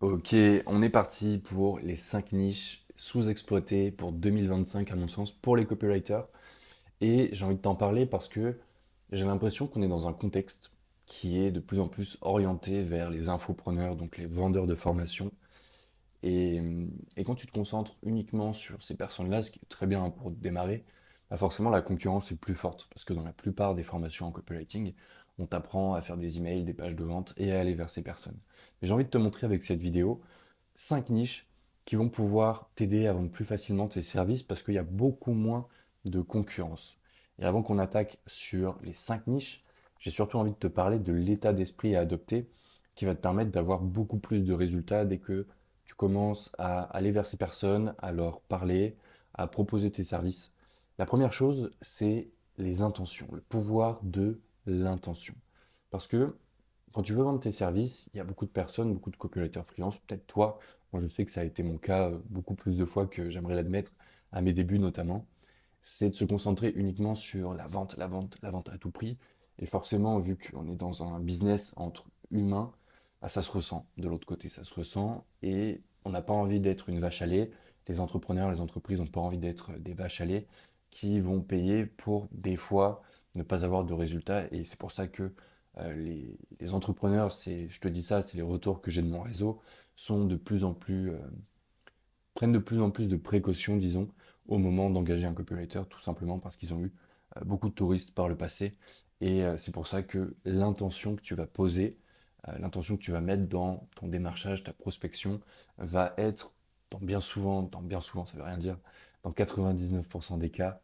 Ok, on est parti pour les 5 niches sous-exploitées pour 2025 à mon sens pour les copywriters. Et j'ai envie de t'en parler parce que j'ai l'impression qu'on est dans un contexte qui est de plus en plus orienté vers les infopreneurs, donc les vendeurs de formation. Et, et quand tu te concentres uniquement sur ces personnes-là, ce qui est très bien pour démarrer, bah forcément la concurrence est plus forte parce que dans la plupart des formations en copywriting, on t'apprend à faire des emails, des pages de vente et à aller vers ces personnes. Mais j'ai envie de te montrer avec cette vidéo 5 niches qui vont pouvoir t'aider à vendre plus facilement tes services parce qu'il y a beaucoup moins de concurrence. Et avant qu'on attaque sur les 5 niches, j'ai surtout envie de te parler de l'état d'esprit à adopter qui va te permettre d'avoir beaucoup plus de résultats dès que tu commences à aller vers ces personnes, à leur parler, à proposer tes services. La première chose, c'est les intentions, le pouvoir de l'intention. Parce que quand tu veux vendre tes services, il y a beaucoup de personnes, beaucoup de copywriters freelance, peut-être toi, moi je sais que ça a été mon cas beaucoup plus de fois que j'aimerais l'admettre, à mes débuts notamment, c'est de se concentrer uniquement sur la vente, la vente, la vente à tout prix. Et forcément, vu qu'on est dans un business entre humains, bah, ça se ressent de l'autre côté, ça se ressent et on n'a pas envie d'être une vache à lait. Les entrepreneurs, les entreprises n'ont pas envie d'être des vaches à lait qui vont payer pour des fois ne pas avoir de résultats. Et c'est pour ça que les entrepreneurs, je te dis ça, c'est les retours que j'ai de mon réseau, sont de plus en plus, prennent de plus en plus de précautions, disons, au moment d'engager un copywriter, tout simplement parce qu'ils ont eu beaucoup de touristes par le passé. Et c'est pour ça que l'intention que tu vas poser, l'intention que tu vas mettre dans ton démarchage, ta prospection, va être, dans bien souvent, ça veut rien dire, dans 99% des cas,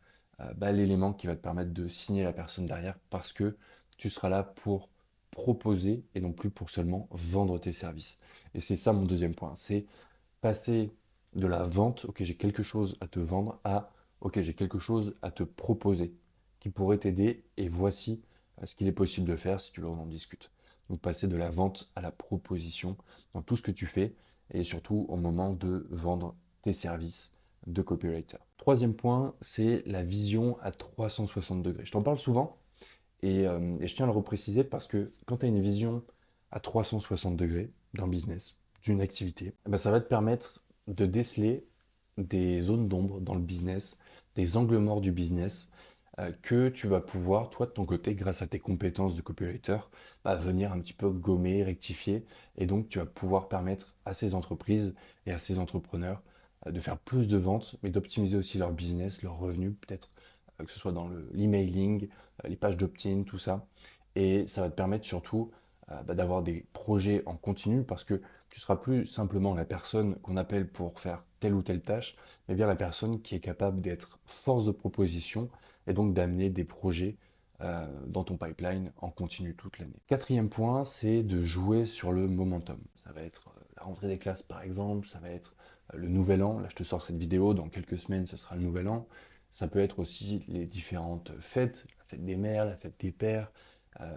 bah, l'élément qui va te permettre de signer la personne derrière parce que tu seras là pour proposer et non plus pour seulement vendre tes services. Et c'est ça mon deuxième point, c'est passer de la vente, ok, j'ai quelque chose à te vendre, à ok, j'ai quelque chose à te proposer qui pourrait t'aider et voici ce qu'il est possible de faire si tu veux, on en discute. Donc passer de la vente à la proposition dans tout ce que tu fais et surtout au moment de vendre tes services de copywriter. Troisième point, c'est la vision à 360 degrés. Je t'en parle souvent et je tiens à le repréciser parce que quand tu as une vision à 360 degrés d'un business, d'une activité, eh ben, ça va te permettre de déceler des zones d'ombre dans le business, des angles morts du business, que tu vas pouvoir, toi de ton côté, grâce à tes compétences de copywriter, bah, venir un petit peu gommer, rectifier. Et donc tu vas pouvoir permettre à ces entreprises et à ces entrepreneurs de faire plus de ventes, mais d'optimiser aussi leur business, leurs revenus, peut-être que ce soit dans l'emailing, les pages d'opt-in, tout ça. Et ça va te permettre surtout bah, d'avoir des projets en continu parce que tu seras plus simplement la personne qu'on appelle pour faire telle ou telle tâche, mais bien la personne qui est capable d'être force de proposition et donc d'amener des projets dans ton pipeline en continu toute l'année. Quatrième point, c'est de jouer sur le momentum. Ça va être la rentrée des classes par exemple, ça va être le nouvel an. Là, je te sors cette vidéo, dans quelques semaines, ce sera le nouvel an. Ça peut être aussi les différentes fêtes, la fête des mères, la fête des pères.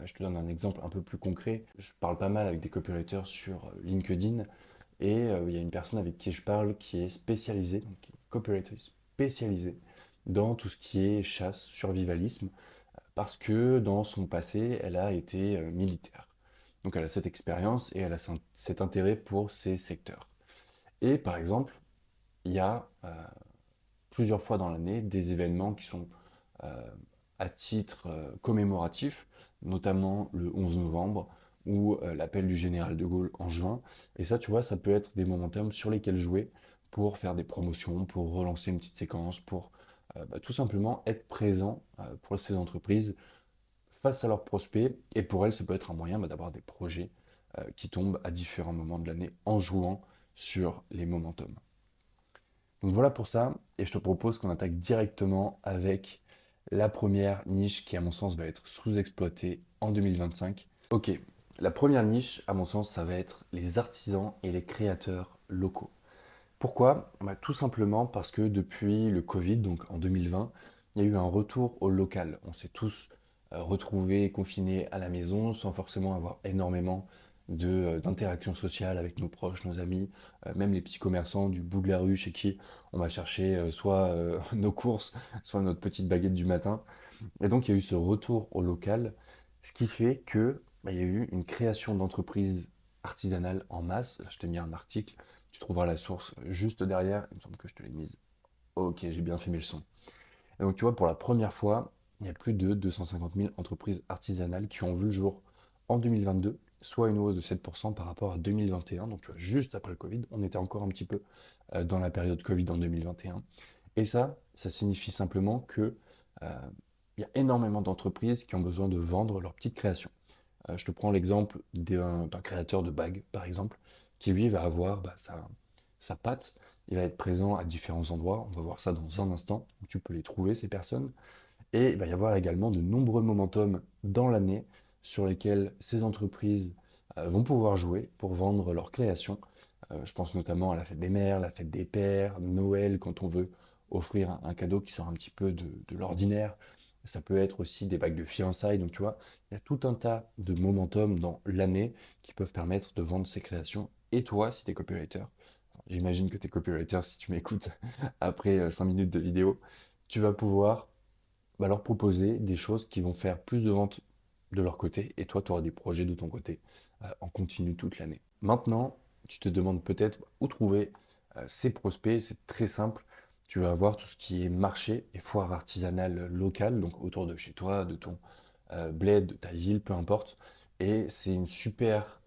Je te donne un exemple un peu plus concret. Je parle pas mal avec des copywriters sur LinkedIn et il y a une personne avec qui je parle qui est spécialisée, donc qui est copywriter spécialisée dans tout ce qui est chasse, survivalisme, parce que dans son passé, elle a été militaire. Donc elle a cette expérience et elle a cet intérêt pour ces secteurs. Et par exemple, il y a plusieurs fois dans l'année des événements qui sont euh, à titre commémoratif, notamment le 11 novembre ou l'appel du général de Gaulle en juin. Et ça, tu vois, ça peut être des momentum sur lesquels jouer pour faire des promotions, pour relancer une petite séquence, pour bah, tout simplement être présent pour ces entreprises face à leurs prospects. Et pour elles, ça peut être un moyen bah, d'avoir des projets qui tombent à différents moments de l'année en jouant sur les momentum. Donc voilà pour ça, et je te propose qu'on attaque directement avec la première niche qui, à mon sens, va être sous-exploitée en 2025. Ok, la première niche, à mon sens, ça va être les artisans et les créateurs locaux. Pourquoi? Bah, tout simplement parce que depuis le Covid, donc en 2020, il y a eu un retour au local. On s'est tous retrouvés confinés à la maison sans forcément avoir énormément d'interactions sociales avec nos proches, nos amis, même les petits commerçants du bout de la rue chez qui on va chercher soit nos courses, soit notre petite baguette du matin. Et donc il y a eu ce retour au local, ce qui fait que bah, il y a eu une création d'entreprises artisanale en masse. Là, je t'ai mis un article, tu trouveras la source juste derrière. Il me semble que je te l'ai mise. Ok, j'ai bien fait mes leçons. Et donc, tu vois, pour la première fois, il y a plus de 250 000 entreprises artisanales qui ont vu le jour en 2022, soit une hausse de 7% par rapport à 2021. Donc, tu vois, juste après le Covid, on était encore un petit peu dans la période Covid en 2021. Et ça signifie simplement que il y a énormément d'entreprises qui ont besoin de vendre leurs petites créations. Je te prends l'exemple d'un créateur de bagues, par exemple, qui lui va avoir sa patte. Il va être présent à différents endroits. On va voir ça dans un instant. Tu peux les trouver, ces personnes. Et il va y avoir également de nombreux momentum dans l'année sur lesquels ces entreprises vont pouvoir jouer pour vendre leurs créations. Je pense notamment à la fête des mères, la fête des pères, Noël, quand on veut offrir un cadeau qui sort un petit peu de l'ordinaire. Ça peut être aussi des bagues de fiançailles. Donc tu vois, il y a tout un tas de momentum dans l'année qui peuvent permettre de vendre ces créations. Et toi, si tu es copywriter, j'imagine que tu es copywriter si tu m'écoutes après 5 minutes de vidéo, tu vas pouvoir leur proposer des choses qui vont faire plus de ventes de leur côté et toi, tu auras des projets de ton côté en continu toute l'année. Maintenant, tu te demandes peut-être où trouver ces prospects. C'est très simple. Tu vas avoir tout ce qui est marché et foire artisanale locale, donc autour de chez toi, de ton bled, de ta ville, peu importe. Et c'est une super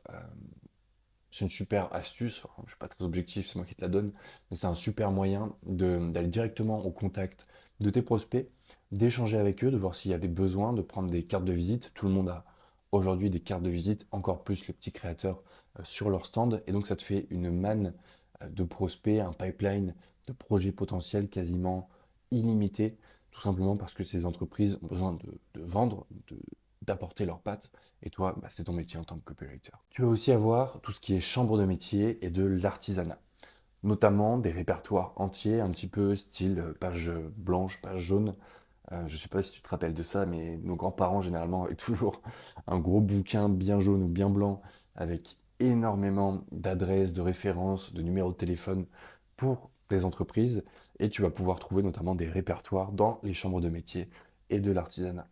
astuce, enfin, je ne suis pas très objectif, c'est moi qui te la donne, mais c'est un super moyen d'aller directement au contact de tes prospects, d'échanger avec eux, de voir s'il y a des besoins, de prendre des cartes de visite. Tout le monde a aujourd'hui des cartes de visite, encore plus les petits créateurs sur leur stand, et donc ça te fait une manne de prospects, un pipeline de projets potentiels quasiment illimité, tout simplement parce que ces entreprises ont besoin de vendre, d'apporter leurs pattes et toi, c'est ton métier en tant que copywriter. Tu vas aussi avoir tout ce qui est chambre de métier et de l'artisanat, notamment des répertoires entiers, un petit peu style page blanche, page jaune. Je ne sais pas si tu te rappelles de ça, mais nos grands-parents généralement avaient toujours un gros bouquin bien jaune ou bien blanc avec énormément d'adresses, de références, de numéros de téléphone pour les entreprises. Et tu vas pouvoir trouver notamment des répertoires dans les chambres de métier et de l'artisanat.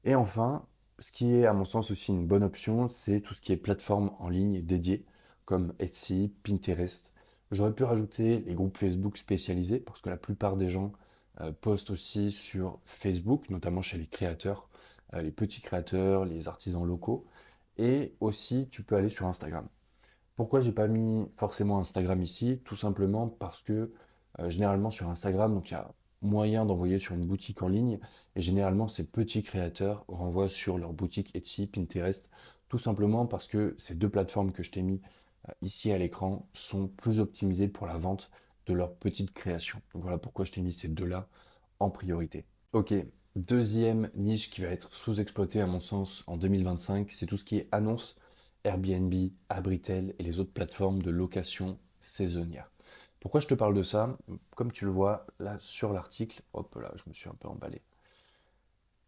Et enfin, ce qui est à mon sens aussi une bonne option, c'est tout ce qui est plateforme en ligne dédiée, comme Etsy, Pinterest. J'aurais pu rajouter les groupes Facebook spécialisés, parce que la plupart des gens postent aussi sur Facebook, notamment chez les créateurs, les petits créateurs, les artisans locaux. Et aussi, tu peux aller sur Instagram. Pourquoi j'ai pas mis forcément Instagram ici? Tout simplement parce que généralement sur Instagram, donc il y a moyen d'envoyer sur une boutique en ligne et généralement ces petits créateurs renvoient sur leur boutique Etsy, Pinterest, tout simplement parce que ces deux plateformes que je t'ai mis ici à l'écran sont plus optimisées pour la vente de leurs petites créations. Donc voilà pourquoi je t'ai mis ces deux-là en priorité. Ok, deuxième niche qui va être sous-exploitée à mon sens en 2025, c'est tout ce qui est annonce Airbnb, Abritel et les autres plateformes de location saisonnière. Pourquoi je te parle de ça? Comme tu le vois là sur l'article, hop là, je me suis un peu emballé.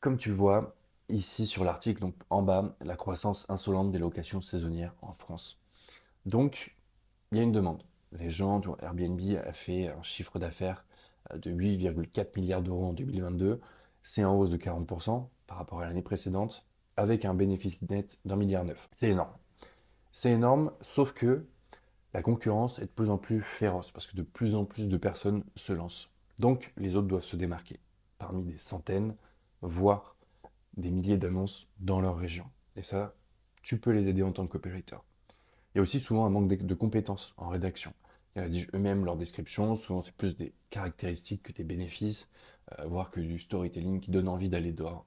Comme tu le vois ici sur l'article, donc en bas, la croissance insolente des locations saisonnières en France. Donc, il y a une demande. Les gens, tu vois, Airbnb a fait un chiffre d'affaires de 8,4 milliards d'euros en 2022. C'est en hausse de 40% par rapport à l'année précédente, avec un bénéfice net d'1,9 milliard. C'est énorme. C'est énorme, sauf que la concurrence est de plus en plus féroce, parce que de plus en plus de personnes se lancent. Donc, les autres doivent se démarquer, parmi des centaines, voire des milliers d'annonces dans leur région. Et ça, tu peux les aider en tant que copywriter. Il y a aussi souvent un manque de compétences en rédaction. Ils rédigent eux-mêmes leurs descriptions, souvent c'est plus des caractéristiques que des bénéfices, voire que du storytelling qui donne envie d'aller dehors,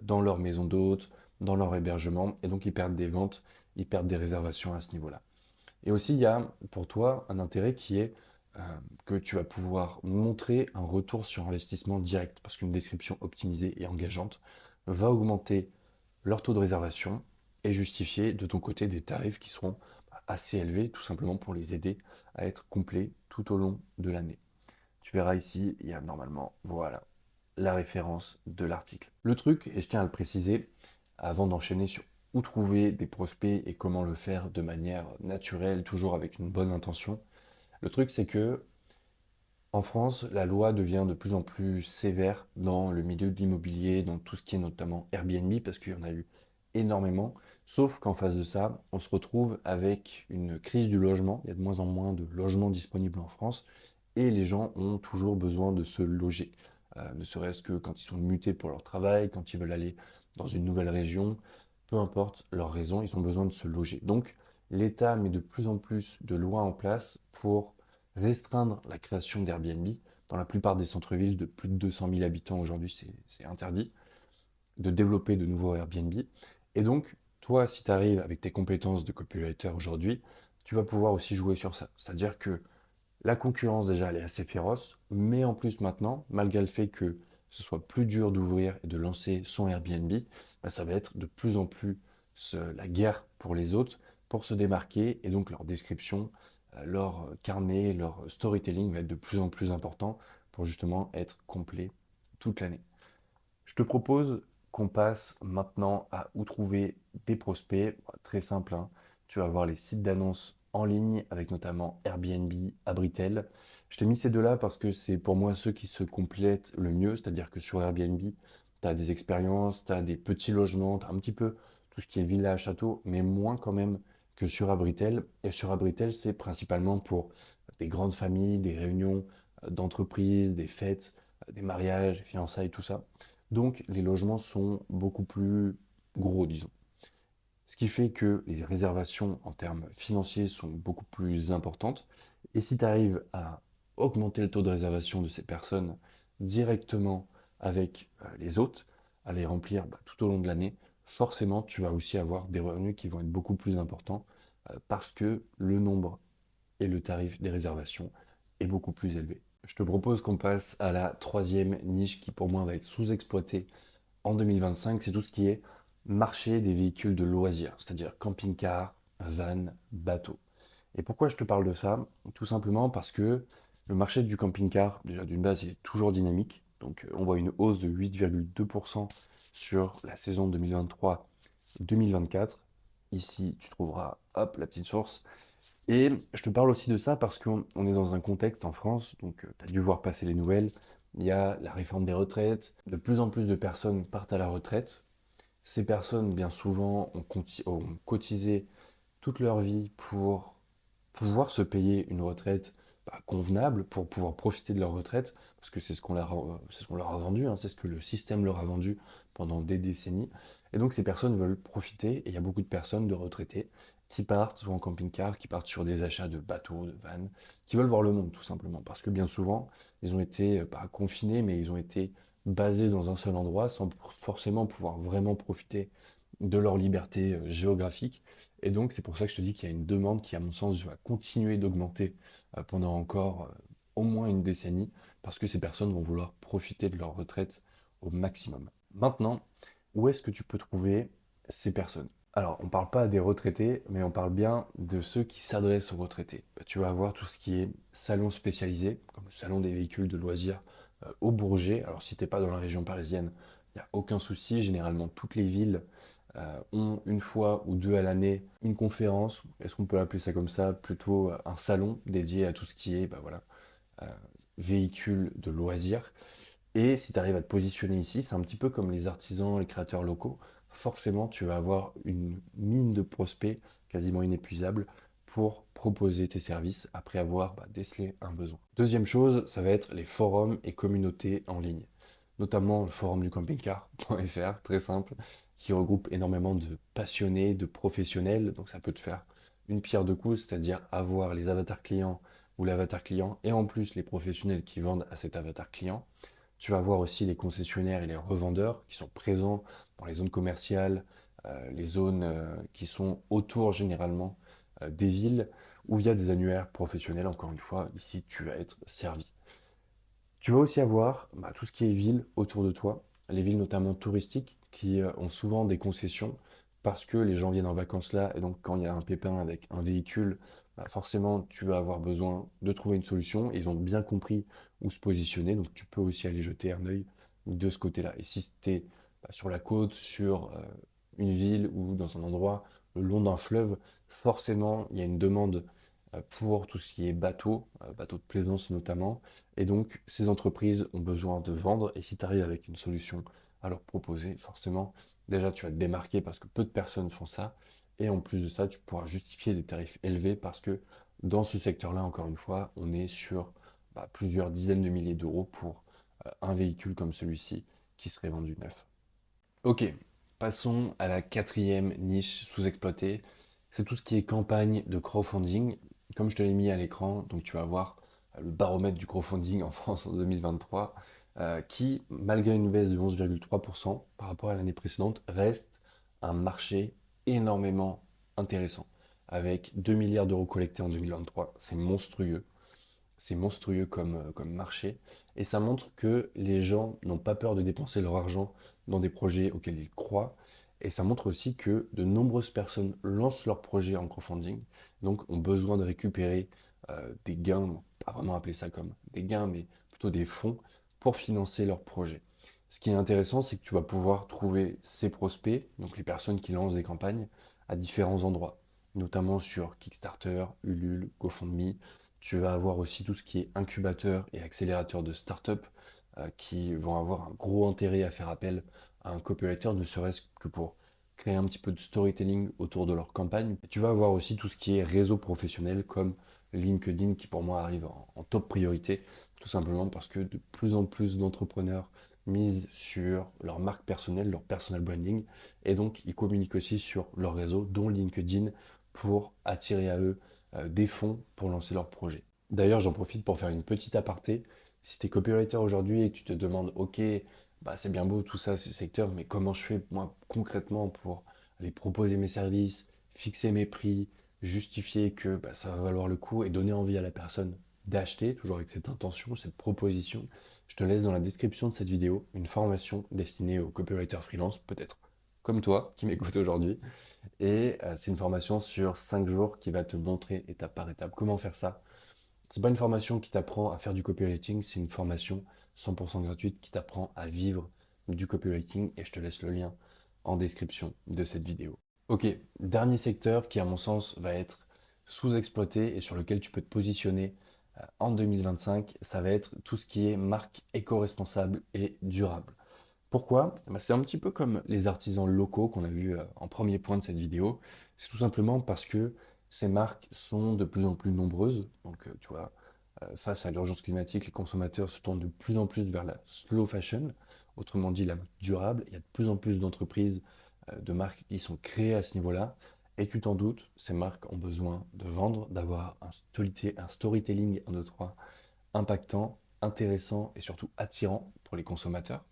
dans leur maison d'hôtes, dans leur hébergement, et donc ils perdent des ventes, ils perdent des réservations à ce niveau-là. Et aussi, il y a pour toi un intérêt qui est euh, que tu vas pouvoir montrer un retour sur investissement direct, parce qu'une description optimisée et engageante va augmenter leur taux de réservation et justifier de ton côté des tarifs qui seront assez élevés, tout simplement pour les aider à être complets tout au long de l'année. Tu verras ici, il y a normalement, voilà, la référence de l'article. Le truc, et je tiens à le préciser, avant d'enchaîner sur où trouver des prospects et comment le faire de manière naturelle, toujours avec une bonne intention, le truc c'est que en France, la loi devient de plus en plus sévère dans le milieu de l'immobilier, dans tout ce qui est notamment Airbnb, parce qu'il y en a eu énormément. Sauf qu'en face de ça, on se retrouve avec une crise du logement. Il y a de moins en moins de logements disponibles en France et les gens ont toujours besoin de se loger. Ne serait-ce que quand ils sont mutés pour leur travail, quand ils veulent aller dans une nouvelle région, peu importe leur raison, ils ont besoin de se loger. Donc l'État met de plus en plus de lois en place pour restreindre la création d'Airbnb. Dans la plupart des centres-villes de plus de 200 000 habitants aujourd'hui, c'est interdit de développer de nouveaux Airbnb. Et donc, toi, si tu arrives avec tes compétences de copywriter aujourd'hui, tu vas pouvoir aussi jouer sur ça. C'est-à-dire que la concurrence, déjà, elle est assez féroce, mais en plus maintenant, malgré le fait que ce soit plus dur d'ouvrir et de lancer son Airbnb, bah, ça va être de plus en plus la guerre pour les autres pour se démarquer, et donc leur description, leur carnet, leur storytelling va être de plus en plus important pour justement être complet toute l'année. Je te propose qu'on passe maintenant à où trouver des prospects. Très simple, hein. Tu vas voir les sites d'annonces en ligne avec notamment Airbnb, Abritel. Je t'ai mis ces deux-là parce que c'est pour moi ceux qui se complètent le mieux. C'est-à-dire que sur Airbnb, tu as des expériences, tu as des petits logements, tu as un petit peu tout ce qui est villa, château, mais moins quand même que sur Abritel. Et sur Abritel, c'est principalement pour des grandes familles, des réunions d'entreprises, des fêtes, des mariages, des fiançailles, tout ça. Donc les logements sont beaucoup plus gros, disons. Ce qui fait que les réservations en termes financiers sont beaucoup plus importantes. Et si tu arrives à augmenter le taux de réservation de ces personnes directement avec les hôtes, à les remplir tout au long de l'année, forcément tu vas aussi avoir des revenus qui vont être beaucoup plus importants parce que le nombre et le tarif des réservations est beaucoup plus élevé. Je te propose qu'on passe à la troisième niche qui pour moi va être sous-exploitée en 2025, c'est tout ce qui est marché des véhicules de loisirs, c'est-à-dire camping-car, van, bateau. Et pourquoi je te parle de ça? Tout simplement parce que le marché du camping-car, déjà d'une base, il est toujours dynamique. Donc on voit une hausse de 8,2% sur la saison 2023-2024. Ici, tu trouveras, hop, la petite source. Et je te parle aussi de ça parce qu'on est dans un contexte en France, donc tu as dû voir passer les nouvelles, il y a la réforme des retraites, de plus en plus de personnes partent à la retraite. Ces personnes, bien souvent, ont cotisé toute leur vie pour pouvoir se payer une retraite convenable, pour pouvoir profiter de leur retraite, parce que c'est ce qu'on leur a vendu, hein, c'est ce que le système leur a vendu pendant des décennies. Et donc ces personnes veulent profiter, et il y a beaucoup de personnes de retraités qui partent soit en camping-car, qui partent sur des achats de bateaux, de vannes, qui veulent voir le monde tout simplement, parce que bien souvent, ils ont été pas confinés, mais ils ont été basés dans un seul endroit sans forcément pouvoir vraiment profiter de leur liberté géographique. Et donc, c'est pour ça que je te dis qu'il y a une demande qui, à mon sens, va continuer d'augmenter pendant encore au moins une décennie, parce que ces personnes vont vouloir profiter de leur retraite au maximum. Maintenant, où est-ce que tu peux trouver ces personnes? Alors, on ne parle pas des retraités, mais on parle bien de ceux qui s'adressent aux retraités. Tu vas avoir tout ce qui est salon spécialisé, comme le salon des véhicules de loisirs au Bourget. Alors, si tu n'es pas dans la région parisienne, il n'y a aucun souci. Généralement, toutes les villes ont une fois ou deux à l'année une conférence, est-ce qu'on peut appeler ça comme ça, plutôt un salon dédié à tout ce qui est voilà, euh, véhicule de loisirs. Et si tu arrives à te positionner ici, c'est un petit peu comme les artisans, les créateurs locaux, forcément tu vas avoir une mine de prospects quasiment inépuisable pour proposer tes services après avoir décelé un besoin. Deuxième chose, ça va être les forums et communautés en ligne, notamment le forum du camping-car.fr, très simple, qui regroupe énormément de passionnés, de professionnels, donc ça peut te faire une pierre deux coups, c'est-à-dire avoir les avatars clients ou l'avatar client et en plus les professionnels qui vendent à cet avatar client. Tu vas voir aussi les concessionnaires et les revendeurs qui sont présents dans les zones commerciales, les zones qui sont autour généralement des villes ou via des annuaires professionnels. Encore une fois, ici, tu vas être servi. Tu vas aussi avoir tout ce qui est ville autour de toi, les villes notamment touristiques qui ont souvent des concessions parce que les gens viennent en vacances là et donc quand il y a un pépin avec un véhicule, forcément tu vas avoir besoin de trouver une solution. Ils ont bien compris où se positionner, donc tu peux aussi aller jeter un œil de ce côté-là. Et si tu es sur la côte, sur une ville ou dans un endroit le long d'un fleuve, forcément il y a une demande pour tout ce qui est bateau, bateau de plaisance notamment. Et donc, ces entreprises ont besoin de vendre. Et si tu arrives avec une solution à leur proposer, forcément, Déjà, tu vas te démarquer parce que peu de personnes font ça. Et en plus de ça, tu pourras justifier des tarifs élevés parce que dans ce secteur-là, encore une fois, on est sur plusieurs dizaines de milliers d'euros pour un véhicule comme celui-ci qui serait vendu neuf. Ok, passons à la quatrième niche sous-exploitée. C'est tout ce qui est campagne de crowdfunding. Comme je te l'ai mis à l'écran, donc tu vas voir le baromètre du crowdfunding en France en 2023, qui, malgré une baisse de 11,3% par rapport à l'année précédente, reste un marché énormément intéressant. Avec 2 milliards d'euros collectés en 2023, c'est monstrueux. C'est monstrueux comme marché. Et ça montre que les gens n'ont pas peur de dépenser leur argent dans des projets auxquels ils croient. Et ça montre aussi que de nombreuses personnes lancent leurs projets en crowdfunding, donc ont besoin de récupérer des gains, pas vraiment appeler ça comme des gains, mais plutôt des fonds pour financer leurs projets. Ce qui est intéressant, c'est que tu vas pouvoir trouver ces prospects, donc les personnes qui lancent des campagnes, à différents endroits, notamment sur Kickstarter, Ulule, GoFundMe. Tu vas avoir aussi tout ce qui est incubateur et accélérateur de start-up qui vont avoir un gros intérêt à faire appel à un copywriter, ne serait-ce que pour créer un petit peu de storytelling autour de leur campagne. Et tu vas avoir aussi tout ce qui est réseau professionnel comme LinkedIn qui pour moi arrive en top priorité, tout simplement parce que de plus en plus d'entrepreneurs misent sur leur marque personnelle, leur personal branding, et donc ils communiquent aussi sur leur réseau, dont LinkedIn, pour attirer à eux des fonds pour lancer leur projet. D'ailleurs, j'en profite pour faire une petite aparté. Si tu es copywriter aujourd'hui et que tu te demandes, ok, c'est bien beau tout ça, ce secteur, mais comment je fais moi concrètement pour aller proposer mes services, fixer mes prix, justifier que ça va valoir le coup et donner envie à la personne d'acheter, toujours avec cette intention, cette proposition, je te laisse dans la description de cette vidéo une formation destinée aux copywriters freelance, peut-être comme toi qui m'écoute aujourd'hui. Et c'est une formation sur 5 jours qui va te montrer étape par étape comment faire ça. C'est pas une formation qui t'apprend à faire du copywriting, c'est une formation 100% gratuite qui t'apprend à vivre du copywriting et je te laisse le lien en description de cette vidéo. Ok, dernier secteur qui à mon sens va être sous-exploité et sur lequel tu peux te positionner en 2025, ça va être tout ce qui est marque éco-responsable et durable. Pourquoi? C'est un petit peu comme les artisans locaux qu'on a vu en premier point de cette vidéo. C'est tout simplement parce que ces marques sont de plus en plus nombreuses. Donc, tu vois, face à l'urgence climatique, les consommateurs se tournent de plus en plus vers la slow fashion, autrement dit la mode durable. Il y a de plus en plus d'entreprises, de marques qui sont créées à ce niveau-là. Et tu t'en doutes, ces marques ont besoin de vendre, d'avoir un storytelling, un 2, 3, impactant, intéressant et surtout attirant pour les consommateurs.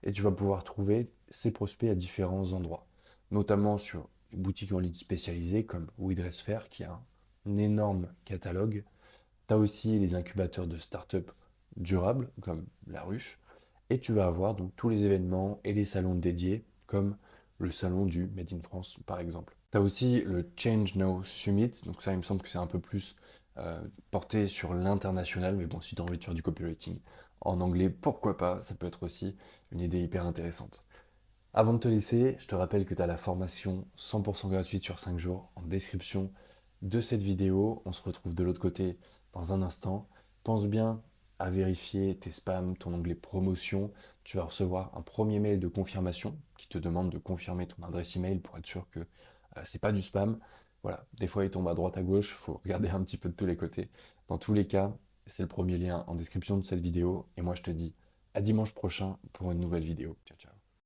Et tu vas pouvoir trouver ces prospects à différents endroits, notamment sur les boutiques en ligne spécialisées comme WeDressFair qui a un énorme catalogue. Tu as aussi les incubateurs de start-up durables comme La Ruche. Et tu vas avoir donc tous les événements et les salons dédiés comme le salon du Made in France par exemple. Tu as aussi le Change Now Summit, donc ça il me semble que c'est un peu plus porté sur l'international, mais bon si tu as envie de faire du copywriting en anglais, pourquoi pas, ça peut être aussi une idée hyper intéressante. Avant de te laisser, je te rappelle que tu as la formation 100% gratuite sur 5 jours en description de cette vidéo. On se retrouve de l'autre côté dans un instant. Pense bien à vérifier tes spams, ton onglet promotion. Tu vas recevoir un premier mail de confirmation qui te demande de confirmer ton adresse email pour être sûr que c'est pas du spam. Voilà, des fois il tombe à droite à gauche, il faut regarder un petit peu de tous les côtés. Dans tous les cas, c'est le premier lien en description de cette vidéo. Et moi je te dis à dimanche prochain pour une nouvelle vidéo. Ciao ciao.